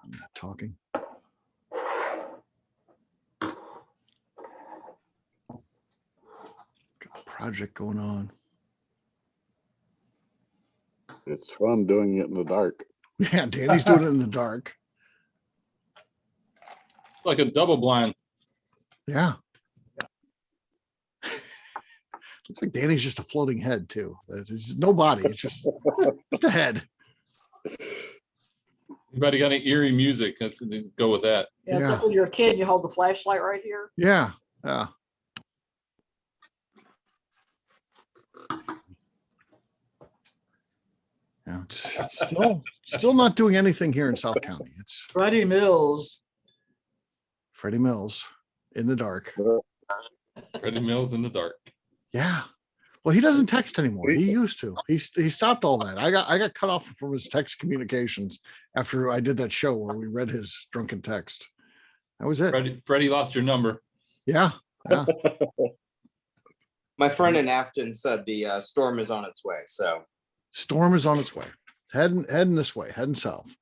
I'm not talking. Got a project going on. It's fun doing it in the dark. Yeah, Danny's doing it in the dark. It's like a double blind. Yeah. Looks like Danny's just a floating head too. There's no body. It's just a head. Anybody got any eerie music? Let's go with that. Yeah, it's like when you're a kid, you hold the flashlight right here. Yeah. Yeah. Yeah, it's still not doing anything here in South County. It's Freddie Mills. Freddie Mills in the dark. Freddie Mills in the dark. Yeah. Well, he doesn't text anymore. He used to. He stopped all that. I got cut off from his text communications after I did that show where we read his drunken text. That was it. Freddie lost your number. Yeah. Yeah. My friend in Afton said the storm is on its way. So storm is on its way. Heading this way, heading south.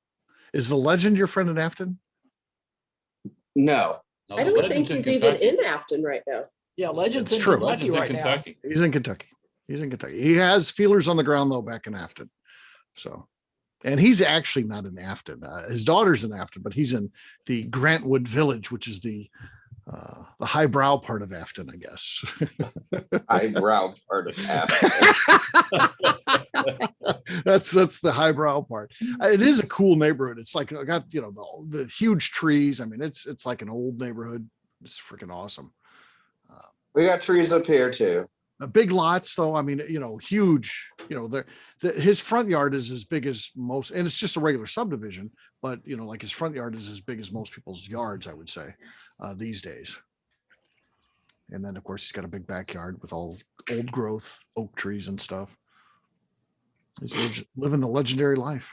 Is the legend your friend in Afton? No. I don't think he's even in Afton right now. Yeah, Legend's It's in true. Kentucky right now. He's in Kentucky. He's in Kentucky. He has feelers on the ground though back in Afton. So, and he's actually not in Afton. His daughter's in Afton, but he's in the Grantwood Village, which is the highbrow part of Afton, I guess. Highbrow part of Afton. That's the highbrow part. It is a cool neighborhood. It's like I got the huge trees. I mean, it's like an old neighborhood. It's freaking awesome. We got trees up here too. Big lots, though. I mean, huge. His front yard is as big as most, and it's just a regular subdivision. But like his front yard is as big as most people's yards, I would say, these days. And then, of course, he's got a big backyard with all old growth oak trees and stuff. He's living the legendary life.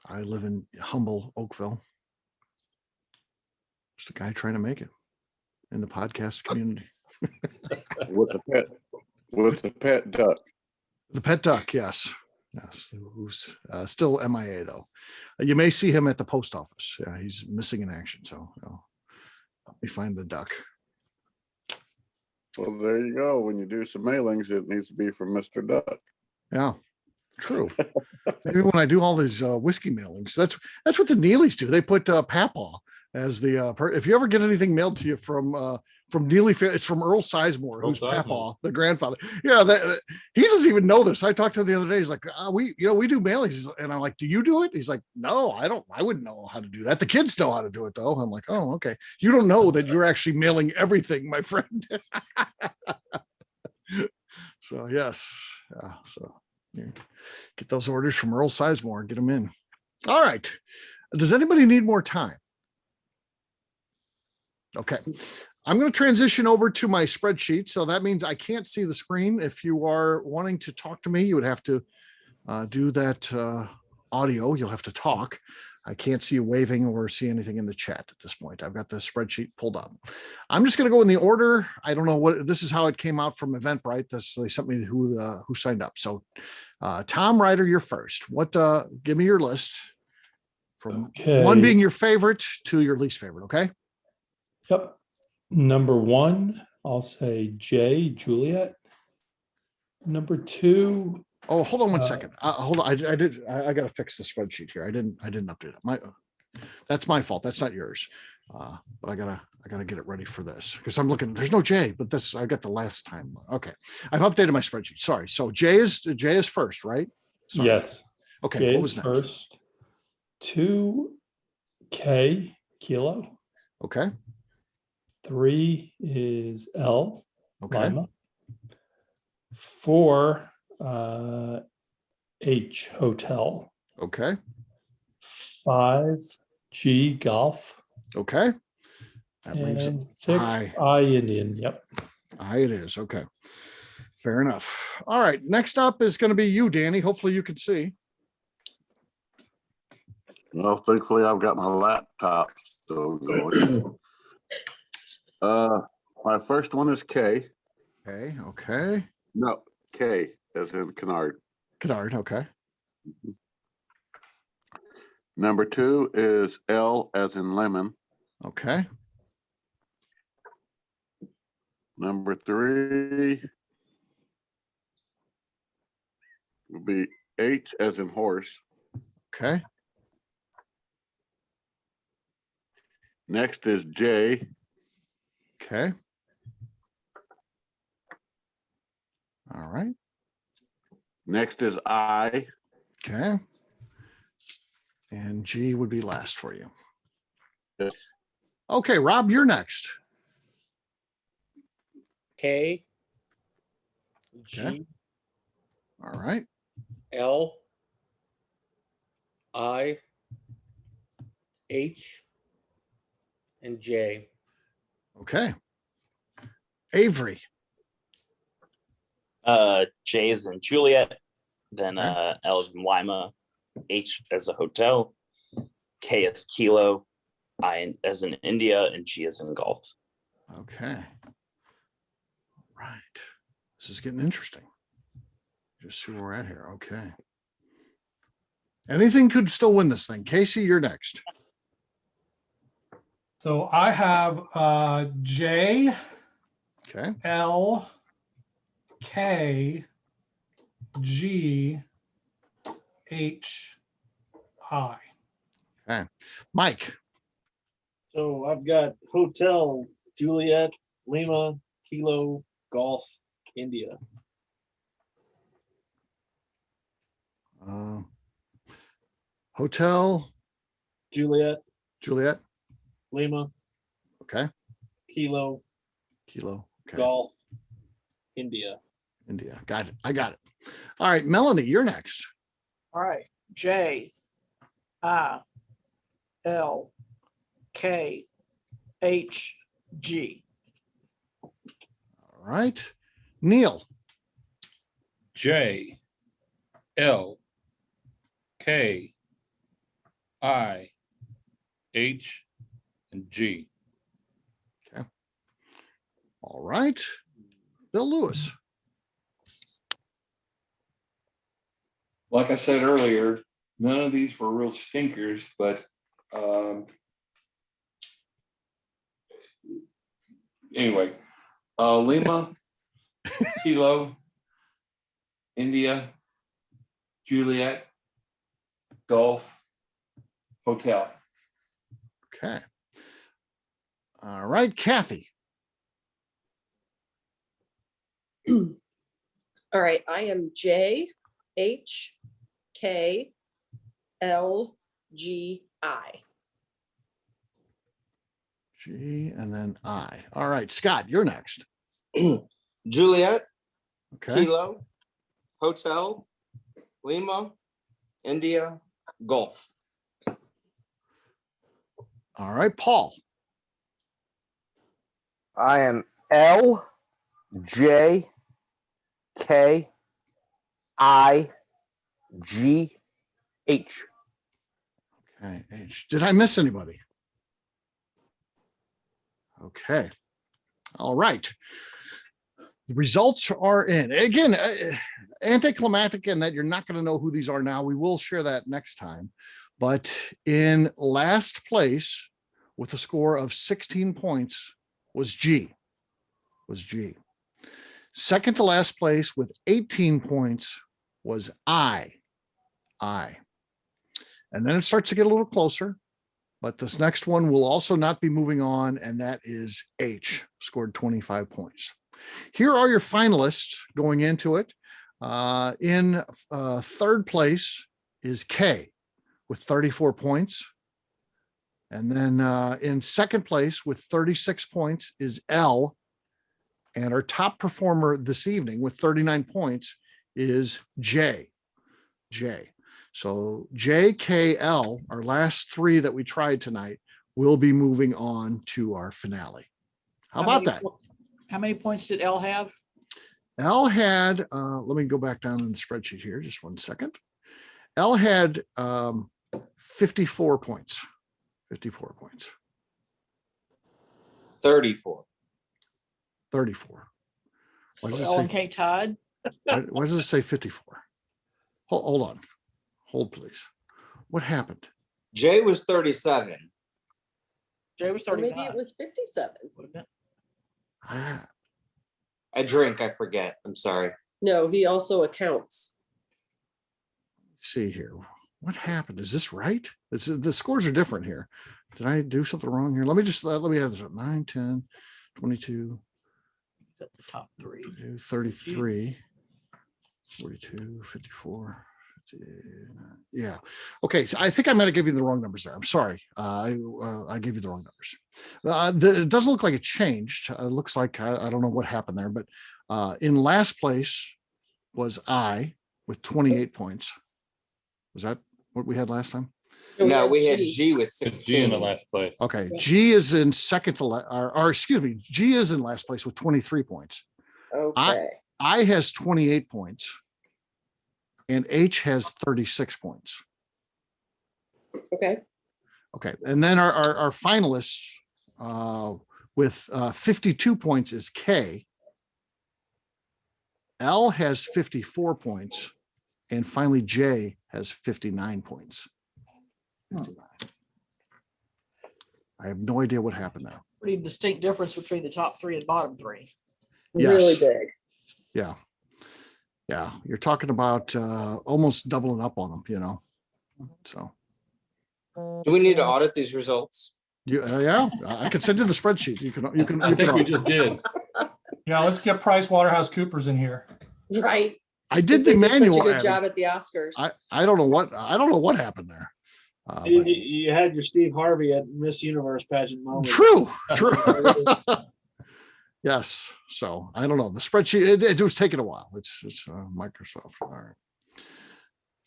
I live in humble Oakville. Just a guy trying to make it in the podcast community. with the pet duck. The pet duck, yes. Yes, who's still MIA though. You may see him at the post office. Yeah, he's missing in action. So help me find the duck. Well, there you go. When you do some mailings, it needs to be from Mr. Duck. Yeah, true. Maybe when I do all these whiskey mailings, that's what the Neelys do. They put Papaw as the if you ever get anything mailed to you from from Neely. It's from Earl Sizemore, Earl who's Sizemore. Papa, the grandfather. Yeah, he doesn't even know this. I talked to him the other day. He's like, we do mailings, and I'm like, do you do it? He's like, no, I don't. I wouldn't know how to do that. The kids know how to do it, though. I'm like, oh, okay. You don't know that you're actually mailing everything, my friend. So yes, so yeah. Get those orders from Earl Sizemore. Get them in. All right. Does anybody need more time? Okay. I'm going to transition over to my spreadsheet. So that means I can't see the screen. If you are wanting to talk to me, you would have to do that audio. You'll have to talk. I can't see you waving or see anything in the chat at this point. I've got the spreadsheet pulled up. I'm just going to go in the order. I don't know what this is, how it came out from Eventbrite. They sent me who signed up. So Tom Ryder, you're first. Give me your list from one being your favorite to your least favorite. Okay. Yep. Number 1, I'll say J, Juliet. Number 2. Oh, hold on one second. Hold on. I got to fix the spreadsheet here. I didn't update it. That's my fault. That's not yours. But I gotta get it ready for this because I'm looking. There's no J, but I got the last time. Okay, I've updated my spreadsheet. Sorry. So J is first, right? Sorry. Yes. Okay. J What was next? first? 2, K, kilo. Okay. 3 is L, Okay. Lima. 4, H, hotel. Okay. 5, G, golf. Okay. That leaves And it 6, I. I, Indian. Yep. It is. Okay. Fair enough. All right. Next up is going to be you, Danny. Hopefully you can see. Well, thankfully I've got my laptop still going. My first one is K. Okay. No, K as in Kennard. Kennard. Okay. Number 2 is L as in lemon. Okay. Number 3 would be H as in horse. Okay. Next is J. Okay. All right. Next is I. Okay. And G would be last for you. Yes. Okay, Rob, you're next. K, G, Okay. All right. L, I, H, and J. Okay. Avery. J is in Juliet, then Okay. L is in Lima, H as a hotel, K is kilo, I as in India, and G as in golf. Okay. Right. This is getting interesting. Just see where we're at here. Okay. Anything could still win this thing. Casey, you're next. So I have J, Okay. L, K, G, H, I. Okay. Mike. So I've got hotel, Juliet, Lima, Kilo, golf, India. Hotel, Juliet, Juliet. Lima, Okay. Kilo, Kilo. Okay. golf, India. India. Got it. I got it. All right. Melanie, you're next. All right. J, I, L, K, H, G. All right. Neil. J, L, K, I, H, and G. Okay. All right. Bill Lewis. Like I said earlier, none of these were real stinkers, but anyway, Lima, Kilo, India, Juliet, golf, hotel. Okay. All right. Kathy. All right, I am J H K L G I. G and then I. All right, Scott, you're next. Juliet, Okay. Kilo, Hotel, Lima, India, Golf. All right, Paul. I am L J K I G H. Okay. H. Did I miss anybody? Okay. All right. The results are in. Again, anticlimactic in that you're not going to know who these are now. We will share that next time. But in last place with a score of 16 points was G. Second to last place with 18 points was I. And then it starts to get a little closer. But this next one will also not be moving on, and that is H, scored 25 points. Here are your finalists going into it. In third place is K with 34 points. And then in second place with 36 points is L. And our top performer this evening with 39 points is J. So J, K, L, our last three that we tried tonight, will be moving on to our finale. How about that? How many points did L have? L had, let me go back down in the spreadsheet here, just 1 second. L had 54 points. 54 points. 34. 34. Why does it L and say, K tied. why does it say 54? Hold on. Hold, please. What happened? Jay was 37. Jay was Or 39. maybe it was 57. Ah, I drink, I forget. I'm sorry. No, he also accounts. see here. What happened? Is this right? The scores are different here. Did I do something wrong here? Let me have this 9, 10, 22, At the top three. 33, 42, 54. Yeah. Okay. So I think I might have given you the wrong numbers there. I'm sorry. I gave you the wrong numbers. It doesn't look like it changed. It looks like I don't know what happened there, but in last place was I with 28 points. Was that what we had last time? No, we had G. G with It's G in the 16. last place. Okay. G is in second to or excuse me, G is in last place with 23 points. Okay. I has 28 points. And H has 36 points. Okay. Okay. And then our finalists with 52 points is K. L has 54 points. And finally, J has 59 points. 59. I have no idea what happened there. Pretty distinct difference between the top three and bottom three. Really Yes. big. Yeah. Yeah. You're talking about almost doubling up on them, So. Do we need to audit these results? Yeah, I can send you the spreadsheet. You can. I think we just did. Yeah, let's get PricewaterhouseCoopers in here. Right. I did They the did manual. such a good adding. job at the Oscars. I don't know what happened there. You had your Steve Harvey at Miss Universe pageant moment. True. Yes. So I don't know. The spreadsheet, it was taking a while. It's Microsoft. All right.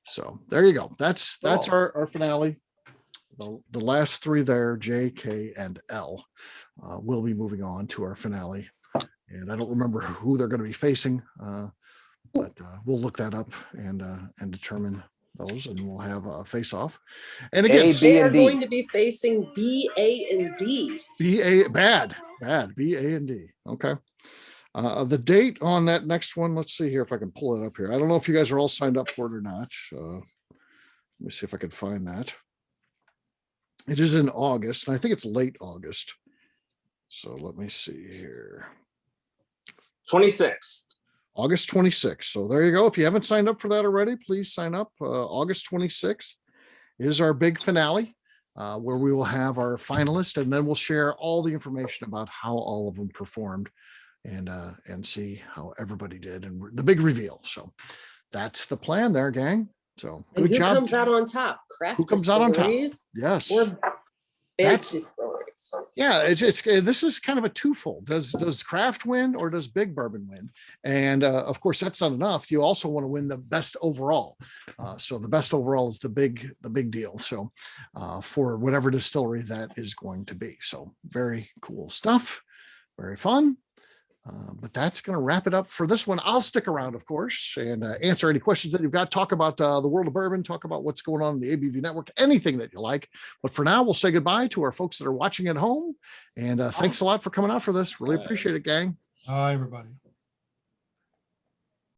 So there you go. That's our finale. The last three there, J, K, and L, will be moving on to our finale. And I don't remember who they're going to be facing, but we'll look that up and determine those, and we'll have a face-off. And again, they are going to be facing B, A, and D. bad, B, A, and D. Okay. The date on that next one, let's see here if I can pull it up here. I don't know if you guys are all signed up for it or not. Let me see if I can find that. It is in August, and I think it's late August. So let me see here. 26th. August 26th. So there you go. If you haven't signed up for that already, please sign up. August 26th is our big finale, where we will have our finalists, and then we'll share all the information about how all of them performed and see how everybody did and the big reveal. So that's the plan there, gang. So And good who job. comes out on top? Craft Who comes out on top? Distilleries Yes. or big That's- distilleries? Yeah, it's this is kind of a twofold. Does craft win or does big bourbon win? And of course, that's not enough. You also want to win the best overall. So the best overall is the big deal. So for whatever distillery that is going to be. So very cool stuff. Very fun. But that's going to wrap it up for this one. I'll stick around, of course, and answer any questions that you've got. Talk about the world of bourbon, talk about what's going on in the ABV network, anything that you like. But for now, we'll say goodbye to our folks that are watching at home. And thanks a lot for coming out for this. Really appreciate it, gang. Hi, everybody.